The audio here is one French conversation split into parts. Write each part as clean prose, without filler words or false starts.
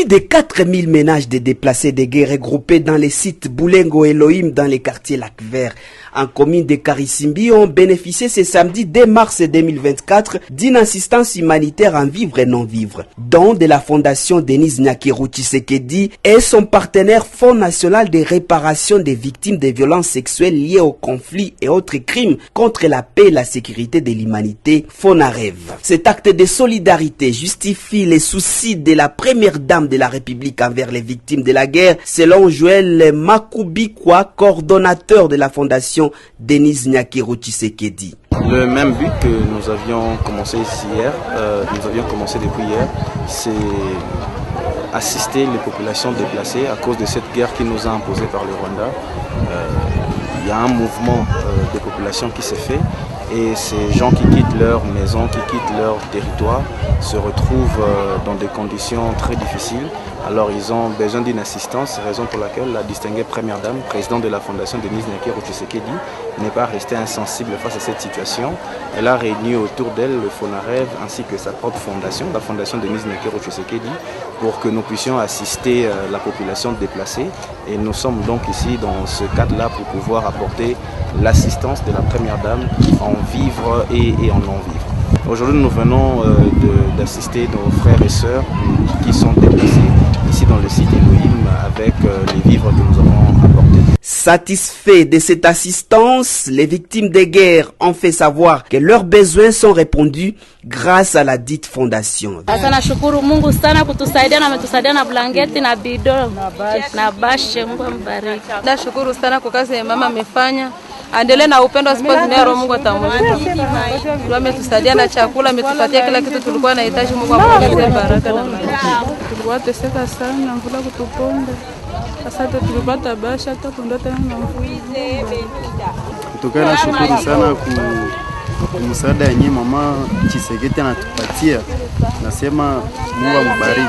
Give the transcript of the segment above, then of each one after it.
de 4000 ménages de déplacés de guerre regroupés dans les sites Boulengo et Elohim dans les quartiers Lac Vert en commune de Karisimbi ont bénéficié ce samedi 2 mars 2024 d'une assistance humanitaire en vivre et non vivre, dont de la fondation Denis Nyakeru Tshisekedi et son partenaire Fonds national de réparation des victimes de violences sexuelles liées au conflit et autres crimes contre la paix et la sécurité de l'humanité, FONAREV. Cet acte de solidarité justifie les soucis de la première dame de la République envers les victimes de la guerre, selon Joël Makubikwa, coordonnateur de la fondation Denis Nyakeru Tshisekedi. Le même but que nous avions commencé depuis hier, c'est assister les populations déplacées à cause de cette guerre qui nous a imposé par le Rwanda. Il y a un mouvement de population qui s'est fait et ces gens qui quittent leur maison, qui quittent leur territoire, se retrouvent dans des conditions très difficiles. Alors ils ont besoin d'une assistance, raison pour laquelle la distinguée première dame, présidente de la fondation Denis Nyakeru Tshisekedi, n'est pas restée insensible face à cette situation. Elle a réuni autour d'elle le FONAREV ainsi que sa propre fondation, la fondation Denis Nyakeru Tshisekedi, pour que nous puissions assister la population déplacée. Et nous sommes donc ici dans ce cadre-là pour pouvoir apporter l'assistance de la première dame en vivre et en non-vivre. Aujourd'hui, nous venons d'assister nos frères et sœurs qui sont déplacés ici dans le site Elohim avec les vivres que nous avons apportés. Satisfaits de cette assistance, les victimes des guerres ont fait savoir que leurs besoins sont répondus grâce à la dite fondation. Nashukuru Mungu sana kutusaidia na ametusaidia na blanketi na bidon na bashe. Mungu ambariki. Nashukuru sana kwa kazi mama amefanya. Endelee na upendo asipozinero, Mungu atamwona. Ametusaidia na chakula, ametupatia kila kitu tulikuwa tunahitaji. Mungu amuongezee baraka na maisha. Tulikuwa teseka sana, mvula kutuponda. Sasa tulipata basha hata kunda tena na mvula. Kutokana na shukrani sana kwa msaada yenyewe mama Tshisekedi anatupatia. Nasema Mungu ambariki.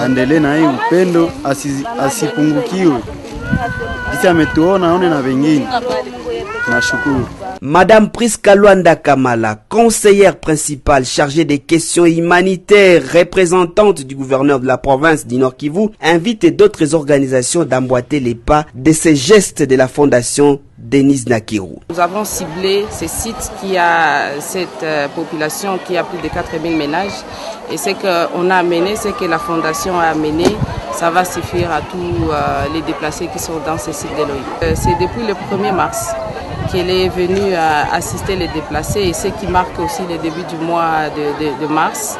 Aendelee na hii upendo, asipungukiwe. Sisi ametuona aone na wengine. Nashukuru. Madame Priska Luanda Kamala, conseillère principale chargée des questions humanitaires, représentante du gouverneur de la province du Nord Kivu, invite d'autres organisations d'emboîter les pas de ces gestes de la fondation Denis Nyakeru. Nous avons ciblé ces sites qui a cette population qui a plus de 4000 ménages et ce qu'on a amené, ce que la fondation a amené, ça va suffire à tous les déplacés qui sont dans ces sites d'Elohim. C'est depuis le 1er mars qu'elle est venue assister les déplacés et ce qui marque aussi le début du mois de mars.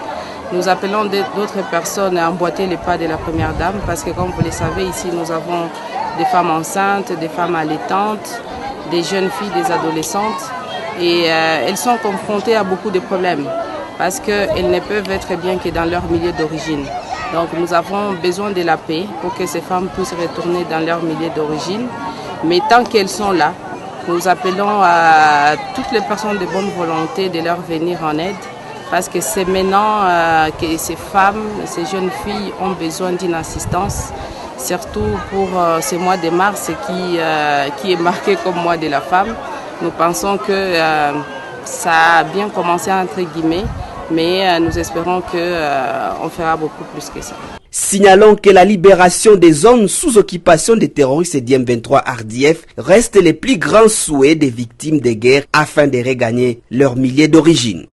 Nous appelons d'autres personnes à emboîter les pas de la première dame parce que comme vous le savez, ici nous avons des femmes enceintes, des femmes allaitantes, des jeunes filles, des adolescentes et elles sont confrontées à beaucoup de problèmes parce qu'elles ne peuvent être bien que dans leur milieu d'origine. Donc nous avons besoin de la paix pour que ces femmes puissent retourner dans leur milieu d'origine. Mais tant qu'elles sont là, nous appelons à toutes les personnes de bonne volonté de leur venir en aide parce que c'est maintenant que ces femmes, ces jeunes filles ont besoin d'une assistance, surtout pour ce mois de mars qui est marqué comme mois de la femme. Nous pensons que ça a bien commencé entre guillemets, mais nous espérons qu'on fera beaucoup plus que ça. Signalons que la libération des zones sous occupation des terroristes du M23 RDF reste les plus grands souhaits des victimes des guerres afin de regagner leur milieu d'origine.